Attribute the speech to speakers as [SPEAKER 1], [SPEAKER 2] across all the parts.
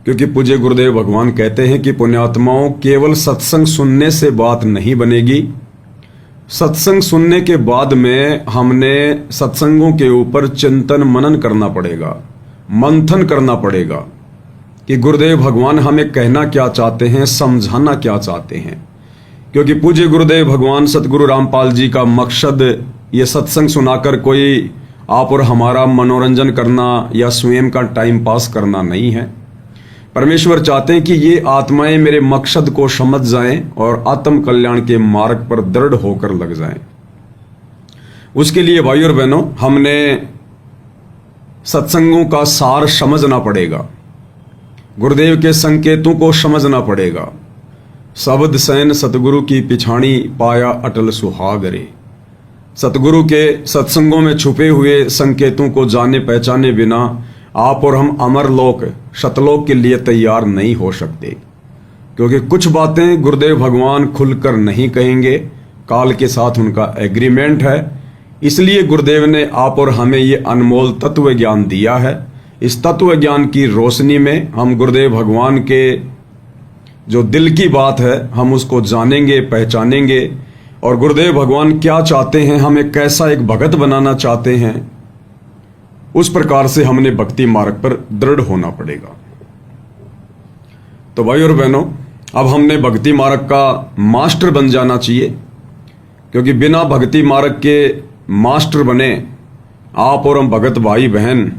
[SPEAKER 1] क्योंकि पूज्य गुरुदेव भगवान कहते हैं कि पुण्यात्माओं, केवल सत्संग सुनने से बात नहीं बनेगी। सत्संग सुनने के बाद में हमने सत्संगों के ऊपर चिंतन मनन करना पड़ेगा, मंथन करना पड़ेगा कि गुरुदेव भगवान हमें कहना क्या चाहते हैं, समझाना क्या चाहते हैं। क्योंकि पूज्य गुरुदेव भगवान सतगुरु रामपाल जी का मकसद ये सत्संग सुनाकर कोई आप और हमारा मनोरंजन करना या स्वयं का टाइम पास करना नहीं है। परमेश्वर चाहते हैं कि ये आत्माएं मेरे मकसद को समझ जाएं और आत्म कल्याण के मार्ग पर दृढ़ होकर लग जाएं। उसके लिए भाइयों और बहनों, हमने सत्संगों का सार समझना पड़ेगा, गुरुदेव के संकेतों को समझना पड़ेगा। शब्द सैन सतगुरु की पिछाणी पाया अटल सुहाग रे। सतगुरु के सत्संगों में छुपे हुए संकेतों को जाने पहचाने बिना आप और हम अमरलोक शतलोक के लिए तैयार नहीं हो सकते। क्योंकि कुछ बातें गुरुदेव भगवान खुलकर नहीं कहेंगे, काल के साथ उनका एग्रीमेंट है। इसलिए गुरुदेव ने आप और हमें ये अनमोल तत्व ज्ञान दिया है। इस तत्व ज्ञान की रोशनी में हम गुरुदेव भगवान के जो दिल की बात है हम उसको जानेंगे, पहचानेंगे, और गुरुदेव भगवान क्या चाहते हैं, हमें कैसा एक भगत बनाना चाहते हैं, उस प्रकार से हमने भक्ति मार्ग पर दृढ़ होना पड़ेगा। तो भाई और बहनों, अब हमने भक्ति मार्ग का मास्टर बन जाना चाहिए। क्योंकि बिना भक्ति मार्ग के मास्टर बने आप और हम भगत भाई बहन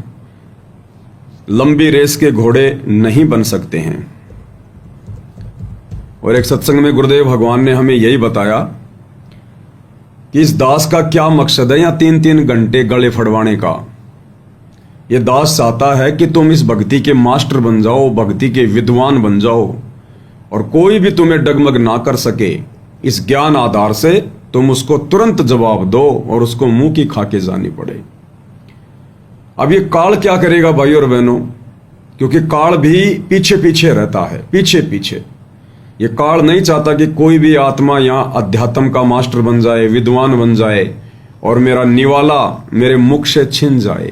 [SPEAKER 1] लंबी रेस के घोड़े नहीं बन सकते हैं। और एक सत्संग में गुरुदेव भगवान ने हमें यही बताया कि इस दास का क्या मकसद है यहाँ 3-3 घंटे गले फड़वाने का। ये दास चाहता है कि तुम इस भक्ति के मास्टर बन जाओ, भक्ति के विद्वान बन जाओ, और कोई भी तुम्हें डगमग ना कर सके। इस ज्ञान आधार से तुम उसको तुरंत जवाब दो और उसको मुंह की खाके जानी पड़े। अब ये काल क्या करेगा भाई और बहनों, क्योंकि काल भी पीछे पीछे रहता है, पीछे पीछे। ये काल नहीं चाहता कि कोई भी आत्मा यहाँ अध्यात्म का मास्टर बन जाए, विद्वान बन जाए और मेरा निवाला मेरे मुख से छिन जाए।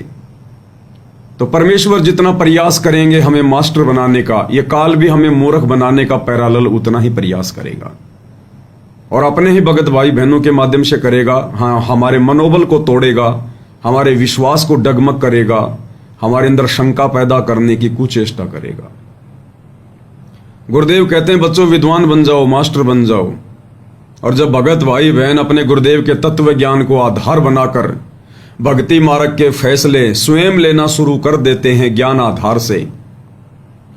[SPEAKER 1] तो परमेश्वर जितना प्रयास करेंगे हमें मास्टर बनाने का, ये काल भी हमें मूर्ख बनाने का पैरालल उतना ही प्रयास करेगा और अपने ही भगत भाई बहनों के माध्यम से करेगा। हाँ, हमारे मनोबल को तोड़ेगा, हमारे विश्वास को डगमग करेगा, हमारे अंदर शंका पैदा करने की कुचेष्टा करेगा। गुरुदेव कहते हैं बच्चों विद्वान बन जाओ, मास्टर बन जाओ। और जब भगत भाई बहन अपने गुरुदेव के तत्व ज्ञान को आधार बनाकर भक्ति मार्ग के फैसले स्वयं लेना शुरू कर देते हैं ज्ञान आधार से,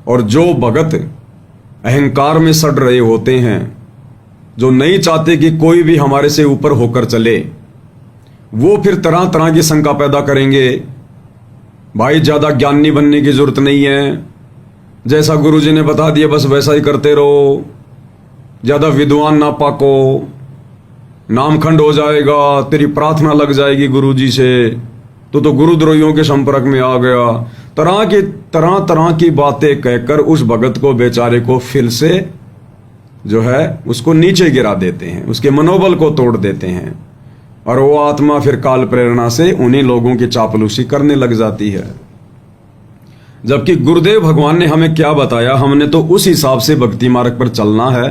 [SPEAKER 1] और जो भगत अहंकार में सड़ रहे होते हैं, जो नहीं चाहते कि कोई भी हमारे से ऊपर होकर चले, वो फिर तरह तरह की शंका पैदा करेंगे। भाई ज्यादा ज्ञानी बनने की जरूरत नहीं है, जैसा गुरुजी ने बता दिया बस वैसा ही करते रहो, ज्यादा विद्वान ना पाको, नामखंड हो जाएगा, तेरी प्रार्थना लग जाएगी गुरुजी से, तो गुरुद्रोहियों के संपर्क में आ गया। तरह की बातें कहकर उस भगत को, बेचारे को फिर से जो है उसको नीचे गिरा देते हैं, उसके मनोबल को तोड़ देते हैं, और वो आत्मा फिर काल प्रेरणा से उन्हीं लोगों की चापलूसी करने लग जाती है। जबकि गुरुदेव भगवान ने हमें क्या बताया, हमने तो उस हिसाब से भक्ति मार्ग पर चलना है,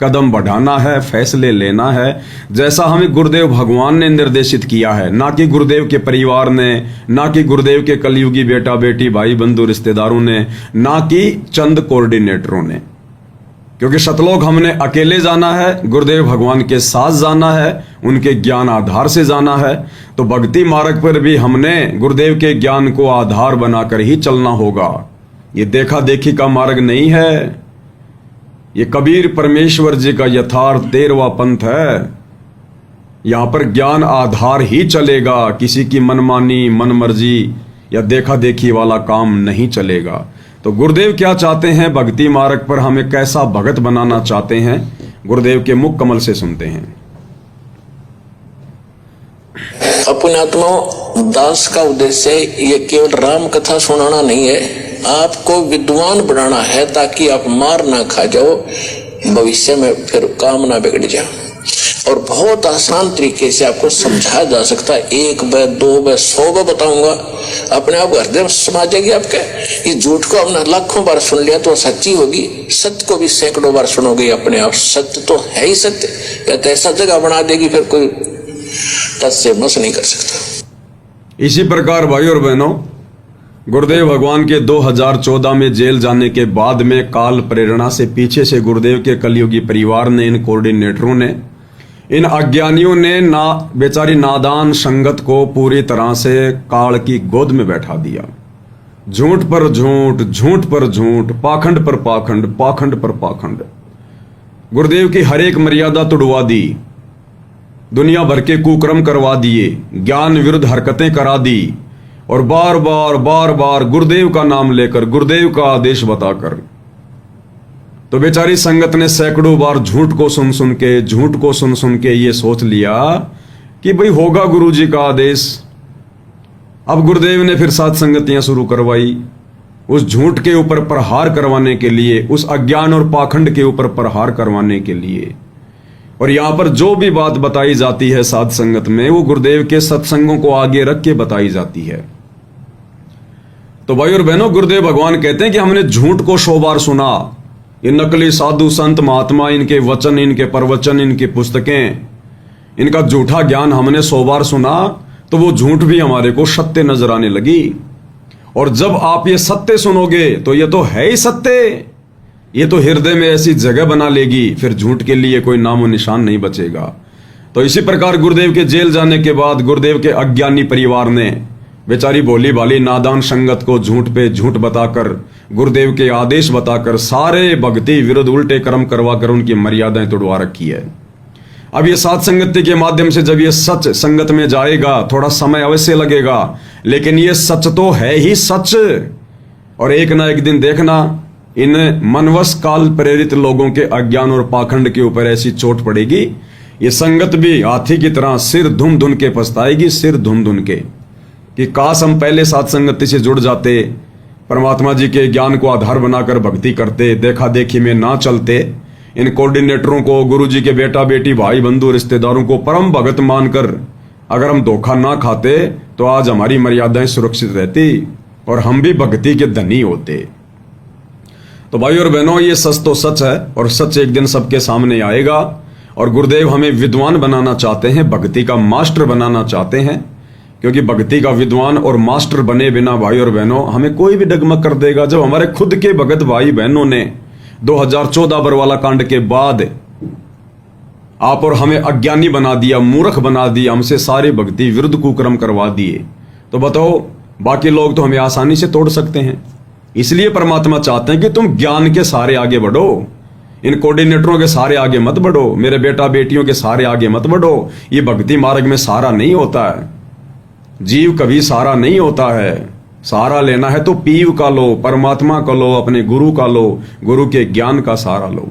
[SPEAKER 1] कदम बढ़ाना है, फैसले लेना है, जैसा हमें गुरुदेव भगवान ने निर्देशित किया है, ना कि गुरुदेव के परिवार ने, ना कि गुरुदेव के कलयुगी बेटा बेटी भाई बंधु रिश्तेदारों ने, ना कि चंद कोऑर्डिनेटरों ने। क्योंकि शतलोक हमने अकेले जाना है, गुरुदेव भगवान के साथ जाना है, उनके ज्ञान आधार से जाना है। तो भक्ति मार्ग पर भी हमने गुरुदेव के ज्ञान को आधार बनाकर ही चलना होगा। ये देखा देखी का मार्ग नहीं है, ये कबीर परमेश्वर जी का यथार्थ 13वां पंथ है। यहां पर ज्ञान आधार ही चलेगा, किसी की मनमानी मनमर्जी या देखा देखी वाला काम नहीं चलेगा। तो गुरुदेव क्या चाहते हैं, भक्ति मार्ग पर हमें कैसा भगत बनाना चाहते हैं, गुरुदेव के मुख कमल से सुनते हैं।
[SPEAKER 2] अपने आत्मा दास का उद्देश्य ये केवल राम कथा सुनाना नहीं है, आपको विद्वान बनाना है ताकि आप मार ना खा जाओ, भविष्य में फिर काम ना बिगड़ जाए। और बहुत आसान तरीके से आपको समझाया जा सकता है। 1 बार 2 बार 100 बार बताऊंगा, अपने आप हृदय में समा जाएगी आपके। ये झूठ को हमने लाखों बार सुन लिया तो सच्ची होगी, सत्य को भी सैकड़ों बार सुनोगे अपने आप। सत्य तो है ही सत्य, या तो ऐसा जगह बना देगी फिर कोई तत्से मस नहीं कर सकता।
[SPEAKER 1] इसी प्रकार भाई और बहनों, गुरुदेव भगवान के 2014 में जेल जाने के बाद में काल प्रेरणा से पीछे से गुरुदेव के कलयुगी परिवार ने, इन कोऑर्डिनेटरों ने, इन अज्ञानियों ने बेचारी नादान संगत को पूरी तरह से काल की गोद में बैठा दिया। झूठ पर झूठ, झूठ पर झूठ, पाखंड पर पाखंड, पाखंड पर पाखंड। गुरुदेव की हर एक मर्यादा तोड़वा दी, दुनिया भर के कुकर्म करवा दिए, ज्ञान विरुद्ध हरकतें करा दी, और बार बार गुरुदेव का नाम लेकर, गुरुदेव का आदेश बताकर। तो बेचारी संगत ने सैकड़ों बार झूठ को सुन के ये सोच लिया कि भाई होगा गुरुजी का आदेश। अब गुरुदेव ने फिर सात संगतियां शुरू करवाई, उस झूठ के ऊपर प्रहार करवाने के लिए, उस अज्ञान और पाखंड के ऊपर प्रहार करवाने के लिए। और यहां पर जो भी बात बताई जाती है साध संगत में, वो गुरुदेव के सत्संगों को आगे रख के बताई जाती है। तो भाई और बहनों, गुरुदेव भगवान कहते हैं कि हमने झूठ को 100 बार सुना। ये नकली साधु संत महात्मा, इनके वचन, इनके प्रवचन, इनकी पुस्तकें, इनका झूठा ज्ञान हमने 100 बार सुना, तो वो झूठ भी हमारे को सत्य नजर आने लगी। और जब आप ये सत्य सुनोगे तो ये तो है ही सत्य, ये तो हृदय में ऐसी जगह बना लेगी, फिर झूठ के लिए कोई नामो निशान नहीं बचेगा। तो इसी प्रकार गुरुदेव के जेल जाने के बाद गुरुदेव के अज्ञानी परिवार ने बेचारी भोली भाली नादान संगत को झूठ पे झूठ बताकर, गुरुदेव के आदेश बताकर, सारे भक्ति विरुद्ध उल्टे कर्म करवाकर उनकी मर्यादाएं तोड़वा रखी है। अब ये सात संगति के माध्यम से जब ये सच संगत में जाएगा, थोड़ा समय अवश्य लगेगा, लेकिन ये सच तो है ही सच। और एक ना एक दिन देखना, इन मनवश काल प्रेरित लोगों के अज्ञान और पाखंड के ऊपर ऐसी चोट पड़ेगी, ये संगत भी हाथी की तरह सिर धुन धुन के पछताएगी, सिर धुन धुन के, कि काश हम पहले सात संगति से जुड़ जाते, परमात्मा जी के ज्ञान को आधार बनाकर भक्ति करते, देखा देखी में ना चलते, इन कोऑर्डिनेटरों को, गुरु जी के बेटा बेटी, भाई बंधु, रिश्तेदारों को परम भगत मानकर अगर हम धोखा ना खाते, तो आज हमारी मर्यादाएं सुरक्षित रहती और हम भी भक्ति के धनी होते। तो भाई और बहनों, ये सच तो सच है, और सच एक दिन सबके सामने आएगा। और गुरुदेव हमें विद्वान बनाना चाहते हैं, भक्ति का मास्टर बनाना चाहते हैं, क्योंकि भक्ति का विद्वान और मास्टर बने बिना भाई और बहनों हमें कोई भी डगमग कर देगा। जब हमारे खुद के भगत भाई बहनों ने 2014 बरवाला कांड के बाद आप और हमें अज्ञानी बना दिया, मूर्ख बना दिया, हमसे सारे भक्ति विरुद्ध कुकर्म करवा दिए, तो बताओ बाकी लोग तो हमें आसानी से तोड़ सकते हैं। इसलिए परमात्मा चाहते हैं कि तुम ज्ञान के सारे आगे बढ़ो, इन कोऑर्डिनेटरों के सारे आगे मत बढ़ो, मेरे बेटा बेटियों के सारे आगे मत बढ़ो। ये भक्ति मार्ग में सारा नहीं होता है, जीव कभी सारा नहीं होता है। सहारा लेना है तो पीव का लो, परमात्मा का लो, अपने गुरु का लो, गुरु के ज्ञान का सहारा लो।